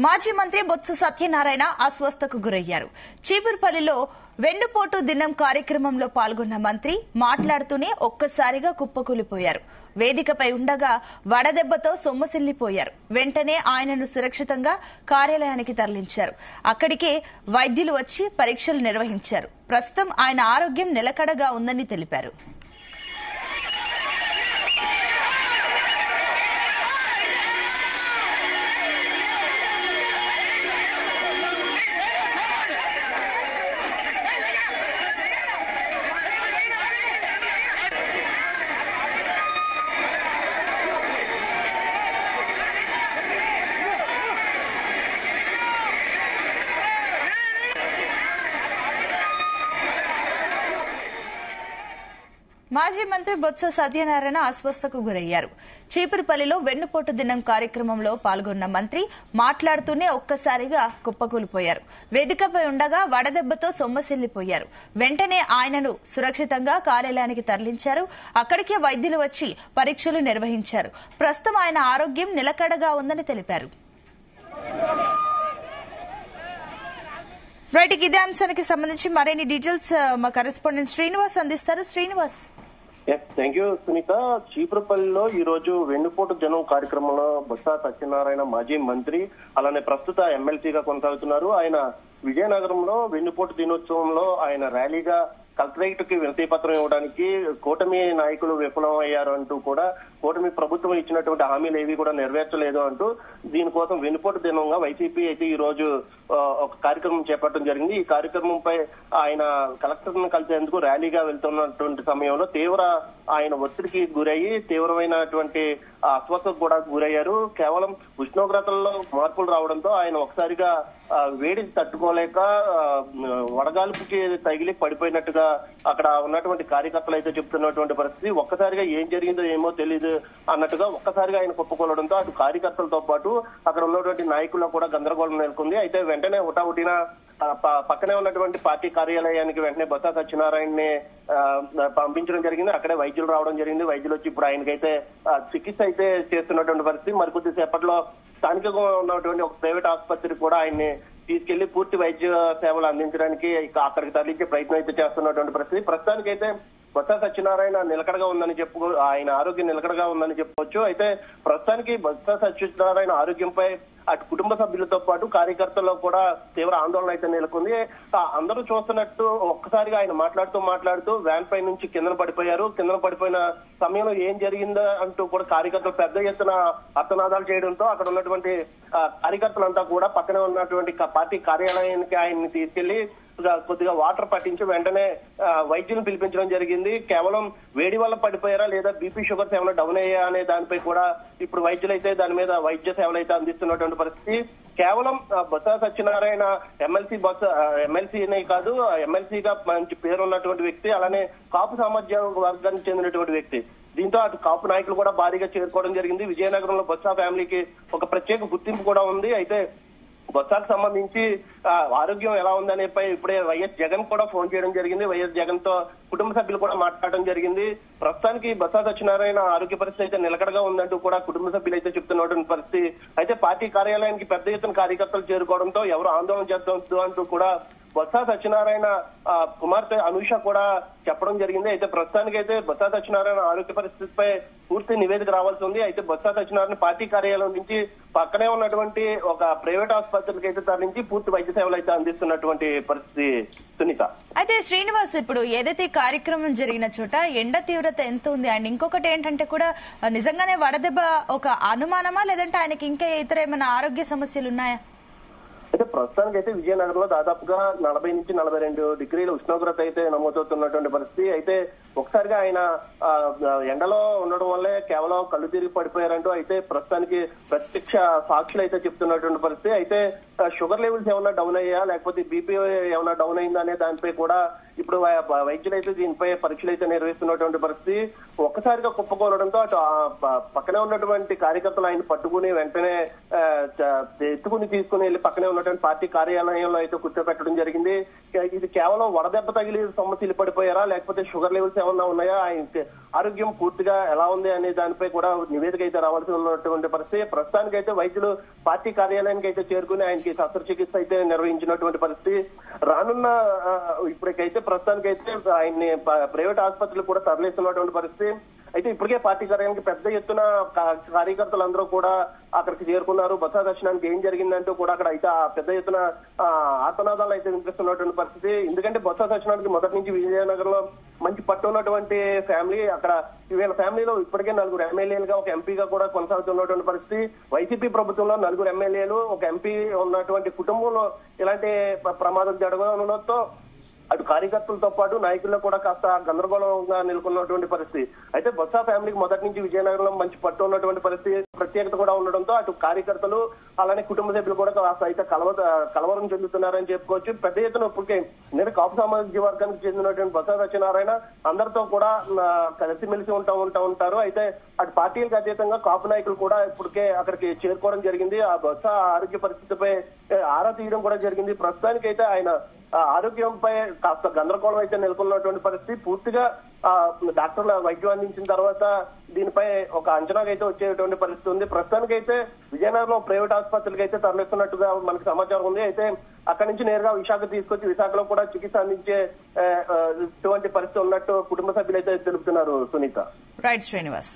మాజీ మంత్రి బొత్స సత్యనారాయణ అస్వస్థకు గురయ్యారు. చీపురుపల్లిలో వెన్నుపోటు దినం కార్యక్రమంలో పాల్గొన్న మంత్రి మాట్లాడుతూనే ఒక్కసారిగా కుప్పకూలిపోయారు. వేదికపై ఉండగా వడదెబ్బతో సొమ్మసిల్లిపోయారు. వెంటనే ఆయనను సురక్షితంగా కార్యాలయానికి తరలించారు. అక్కడికే వైద్యులు వచ్చి పరీక్షలు నిర్వహించారు. ప్రస్తుతం ఆయన ఆరోగ్యం నిలకడగా ఉందని తెలిపారు. మాజీ మంత్రి బొత్స సత్యనారాయణ అస్వస్థకు గురయ్యారు. చీపురుపల్లిలో వెన్నుపోటు దినం కార్యక్రమంలో పాల్గొన్న మంత్రి మాట్లాడుతూనే ఒక్కసారిగా కుప్పకూలిపోయారు. వేదికపై ఉండగా వడదెబ్బతో సొమ్మసిల్లిపోయారు. వెంటనే ఆయనను సురక్షితంగా కార్యాలయానికి తరలించారు. అక్కడికే వైద్యులు వచ్చి పరీక్షలు నిర్వహించారు. ప్రస్తుతం ఆయన ఆరోగ్యం నిలకడగా ఉందని తెలిపారు. రైట్, ఇదే అంశానికి సంబంధించి మరిన్ని డీటెయిల్స్ మా కరెస్పాండెంట్ శ్రీనివాస్ అందిస్తారు. శ్రీనివాస్. Thank you Sunitha. చీపురుపల్లిలో ఈ రోజు వెన్నుపోటు జనం కార్యక్రమంలో బొత్స సత్యనారాయణ మాజీ మంత్రి అలానే ప్రస్తుత ఎమ్మెల్సీగా కొనసాగుతున్నారు. ఆయన విజయనగరంలో వెన్నుపోటు దినోత్సవంలో ఆయన ర్యాలీగా కలెక్టరేట్ కి వినతి పత్రం ఇవ్వడానికి కూటమి నాయకులు విఫలం అయ్యారు అంటూ కూడా కూటమి ప్రభుత్వం ఇచ్చినటువంటి హామీలు ఏవి కూడా నెరవేర్చలేదు అంటూ దీనికోసం వెన్నుపోటు దినంగా వైసీపీ అయితే ఈ రోజు ఒక కార్యక్రమం చేపట్టడం జరిగింది. ఈ కార్యక్రమంపై ఆయన కలెక్టర్ ను కలిసేందుకు ర్యాలీగా వెళ్తున్నటువంటి సమయంలో ఆయన ఒత్తిడికి గురయ్యి తీవ్రమైనటువంటి అస్వస్థకు కూడా గురయ్యారు. కేవలం ఉష్ణోగ్రతల్లో మార్పులు రావడంతో ఆయన ఒకసారిగా వేడి తట్టుకోలేక వడగాల్పుకి తగిలి పడిపోయినట్టుగా అక్కడ ఉన్నటువంటి కార్యకర్తలు అయితే చెప్తున్నటువంటి పరిస్థితి. ఒక్కసారిగా ఏం జరిగిందో ఏమో తెలియదు అన్నట్టుగా ఒక్కసారిగా ఆయన కుప్పకూలడంతో అటు కార్యకర్తలతో పాటు అక్కడ ఉన్నటువంటి నాయకుల్లో కూడా గందరగోళం నెలకొంది. అయితే వెంటనే హుటాహుటిన పక్కనే ఉన్నటువంటి పార్టీ కార్యాలయానికి వెంటనే బొత్స సత్యనారాయణని పంపించడం జరిగింది. అక్కడే వైద్యులు రావడం జరిగింది. వైద్యులు వచ్చి ఇప్పుడు ఆయనకైతే చికిత్స అయితే చేస్తున్నటువంటి పరిస్థితి. మరికొద్ది సేపట్లో స్థానికంగా ఉన్నటువంటి ఒక ప్రైవేట్ ఆసుపత్రికి కూడా ఆయన్ని తీసుకెళ్లి పూర్తి వైద్య సేవలు అందించడానికి అక్కడికి తరలించే ప్రయత్నం అయితే చేస్తున్నటువంటి పరిస్థితి. ప్రస్తుతానికైతే బొత్స సత్యనారాయణ నిలకడగా ఉందని ఆయన ఆరోగ్యం నిలకడగా ఉందని చెప్పుకోవచ్చు. అయితే ప్రస్తుతానికి బొత్స సత్యనారాయణ ఆరోగ్యంపై అటు కుటుంబ సభ్యులతో పాటు కార్యకర్తల్లో కూడా తీవ్ర ఆందోళన అయితే నెలకొంది. అందరూ చూస్తున్నట్టు ఒక్కసారిగా ఆయన మాట్లాడుతూ వ్యాన్ పై నుంచి కిందన పడిపోయారు. కిందన పడిపోయిన సమయంలో ఏం జరిగిందో అంటూ కూడా కార్యకర్తలు పెద్ద ఎత్తున అర్థనాదాలు చేయడంతో అక్కడ ఉన్నటువంటి కార్యకర్తలంతా కూడా పక్కనే ఉన్నటువంటి పార్టీ కార్యాలయానికి ఆయన్ని తీసుకెళ్లి కొద్దిగా వాటర్ పట్టించి వెంటనే వైద్యులను పిలిపించడం జరిగింది. కేవలం వేడి వల్ల పడిపోయారా లేదా బీపీ షుగర్స్ ఏమైనా డౌన్ అయ్యా అనే దానిపై కూడా ఇప్పుడు వైద్యులు అయితే దాని మీద వైద్య సేవలు అయితే అందిస్తున్నటువంటి పరిస్థితి. కేవలం బొత్స సత్యనారాయణ ఎమ్మెల్సీనే కాదు, ఎమ్మెల్సీగా మంచి పేరున్నటువంటి వ్యక్తి, అలానే కాపు సామాజిక వర్గానికి చెందినటువంటి వ్యక్తి. దీంతో అటు కాపు నాయకులు కూడా భారీగా చేరుకోవడం జరిగింది. విజయనగరంలో బొత్స ఫ్యామిలీకి ఒక ప్రత్యేక గుర్తింపు కూడా ఉంది. అయితే బొత్సకు సంబంధించి ఆరోగ్యం ఎలా ఉందనేపై ఇప్పుడే వైఎస్ జగన్ కూడా ఫోన్ చేయడం జరిగింది. వైఎస్ జగన్ తో కుటుంబ సభ్యులు కూడా మాట్లాడడం జరిగింది. ప్రస్తుతానికి బొత్స సత్యనారాయణ ఆరోగ్య పరిస్థితి అయితే నిలకడగా ఉందంటూ కూడా కుటుంబ సభ్యులు అయితే చెప్తున్నటువంటి పరిస్థితి. అయితే పార్టీ కార్యాలయానికి పెద్ద ఎత్తున కార్యకర్తలు చేరుకోవడంతో ఎవరు ఆందోళన చేద్దాం అంటూ కూడా బొత్స సత్యనారాయణ కుమార్తె అనూష కూడా చెప్పడం జరిగింది. అయితే ప్రస్తుతానికి అయితే బొత్స సత్యనారాయణ ఆరోగ్య పరిస్థితిపై పూర్తి నివేదిక రావాల్సి ఉంది. అయితే బొత్స సత్యనారాయణ పార్టీ కార్యాలయం నుంచి పక్కనే ఉన్నటువంటి ఒక ప్రైవేట్ ఆసుపత్రికి అయితే తరలించి పూర్తి వైద్య సేవలు అయితే అందిస్తున్నటువంటి పరిస్థితి సునీత. అయితే శ్రీనివాస్, ఇప్పుడు ఏదైతే కార్యక్రమం జరిగిన చోట ఎండ తీవ్రత ఎంత ఉంది అండ్ ఇంకొకటి ఏంటంటే కూడా నిజంగానే వడదెబ్బ ఒక అనుమానమా లేదంటే ఆయనకి ఇంకా ఇతర ఏమైనా ఆరోగ్య సమస్యలు ఉన్నాయా? అయితే ప్రస్తుతానికి అయితే విజయనగరంలో దాదాపుగా 40 నుంచి 42 డిగ్రీల ఉష్ణోగ్రత అయితే నమోదవుతున్నటువంటి పరిస్థితి. అయితే ఒకసారిగా ఆయన ఎండలో ఉండడం వల్లే కేవలం కళ్ళు తిరిగి పడిపోయారంటూ అయితే ప్రస్తుతానికి ప్రత్యక్ష సాక్షులు అయితే చెప్తున్నటువంటి పరిస్థితి. అయితే షుగర్ లెవెల్స్ ఏమైనా డౌన్ అయ్యా లేకపోతే బీపీ ఏమైనా డౌన్ అయిందా అనే దానిపై కూడా ఇప్పుడు వైద్యులు అయితే దీనిపై పరీక్షలు అయితే నిర్వహిస్తున్నటువంటి పరిస్థితి. ఒక్కసారిగా కుప్పకూలడంతో అటు పక్కనే ఉన్నటువంటి కార్యకర్తలు ఆయన పట్టుకుని వెంటనే ఎత్తుకుని తీసుకుని వెళ్లి పక్కనే ఉన్నటువంటి పార్టీ కార్యాలయంలో అయితే కూర్చోబెట్టడం జరిగింది. ఇది కేవలం వడదెబ్బ తగిలి సొమ్మసిల్లి పడిపోయారా, లేకపోతే షుగర్ లెవెల్స్ ఏమన్నా ఉన్నాయా, ఆయన ఆరోగ్యం పూర్తిగా ఎలా ఉంది అనే దానిపై కూడా నివేదిక అయితే రావాల్సి ఉన్నటువంటి పరిస్థితి. ప్రస్తుతానికి అయితే వైద్యులు పార్టీ కార్యాలయానికి అయితే చేరుకుని ఆయనకి శస్త్రచికిత్స అయితే నిర్వహించినటువంటి పరిస్థితి. రానున్న ఇప్పటికైతే ప్రస్తుతానికైతే ఆయన్ని ప్రైవేట్ ఆసుపత్రులు కూడా తరలిస్తున్నటువంటి పరిస్థితి. అయితే ఇప్పటికే పార్టీ కార్యాలయానికి పెద్ద ఎత్తున కార్యకర్తలందరూ కూడా అక్కడికి చేరుకున్నారు. బొత్స దర్శనానికి ఏం జరిగిందంటూ కూడా అక్కడ అయితే పెద్ద ఎత్తున ఆర్తనాదాలు అయితే వినిపిస్తున్నటువంటి పరిస్థితి. ఎందుకంటే బొత్స దర్శనానికి మొదటి నుంచి విజయనగరంలో మంచి పట్టు ఉన్నటువంటి ఫ్యామిలీ. అక్కడ వీళ్ళ ఫ్యామిలీలో ఇప్పటికే 4 ఎమ్మెల్యేలుగా ఒక ఎంపీగా కూడా కొనసాగుతున్నటువంటి పరిస్థితి. వైసీపీ ప్రభుత్వంలో 4 ఎమ్మెల్యేలు ఒక ఎంపీ ఉన్నటువంటి కుటుంబంలో ఇలాంటి ప్రమాదం జరగడంతో అటు కార్యకర్తలతో పాటు నాయకుల్లో కూడా కాస్త గందరగోళంగా నెలకొన్నటువంటి పరిస్థితి. అయితే బొత్స ఫ్యామిలీకి మొదటి నుంచి విజయనగరంలో మంచి పట్టు ఉన్నటువంటి పరిస్థితి, ప్రత్యేకత కూడా ఉండడంతో అటు కార్యకర్తలు అలానే కుటుంబ సభ్యులు కూడా కాస్త అయితే కలవరం చెందుతున్నారని చెప్పుకోవచ్చు. పెద్ద ఎత్తున ఇప్పటికే నేను కాపు సామాజిక వర్గానికి చెందినటువంటి బొత్స సత్యనారాయణ అందరితో కూడా కలిసిమెలిసి ఉంటారు. అయితే అటు పార్టీలకు అతీతంగా కాపు నాయకులు కూడా ఇప్పటికే అక్కడికి చేరుకోవడం జరిగింది. ఆ బొత్స ఆరోగ్య పరిస్థితిపై ఆరా తీయడం కూడా జరిగింది. ప్రస్తుతానికి అయితే ఆయన ఆరోగ్యంపై కాస్త గందరగోళం అయితే నెలకొన్నటువంటి పరిస్థితి. పూర్తిగా డాక్టర్ల వైద్యం అందించిన తర్వాత దీనిపై ఒక అంచనాగా అయితే వచ్చేటువంటి పరిస్థితి ఉంది. ప్రస్తుతానికైతే విజయనగరంలో ప్రైవేట్ ఆసుపత్రులకు అయితే తరలిస్తున్నట్టుగా మనకు సమాచారం ఉంది. అయితే అక్కడి నుంచి నేరుగా విశాఖ తీసుకొచ్చి విశాఖలో కూడా చికిత్స అందించే ఇటువంటి పరిస్థితి ఉన్నట్టు కుటుంబ సభ్యులు అయితే తెలుపుతున్నారు. సునీత. రైట్ శ్రీనివాస్.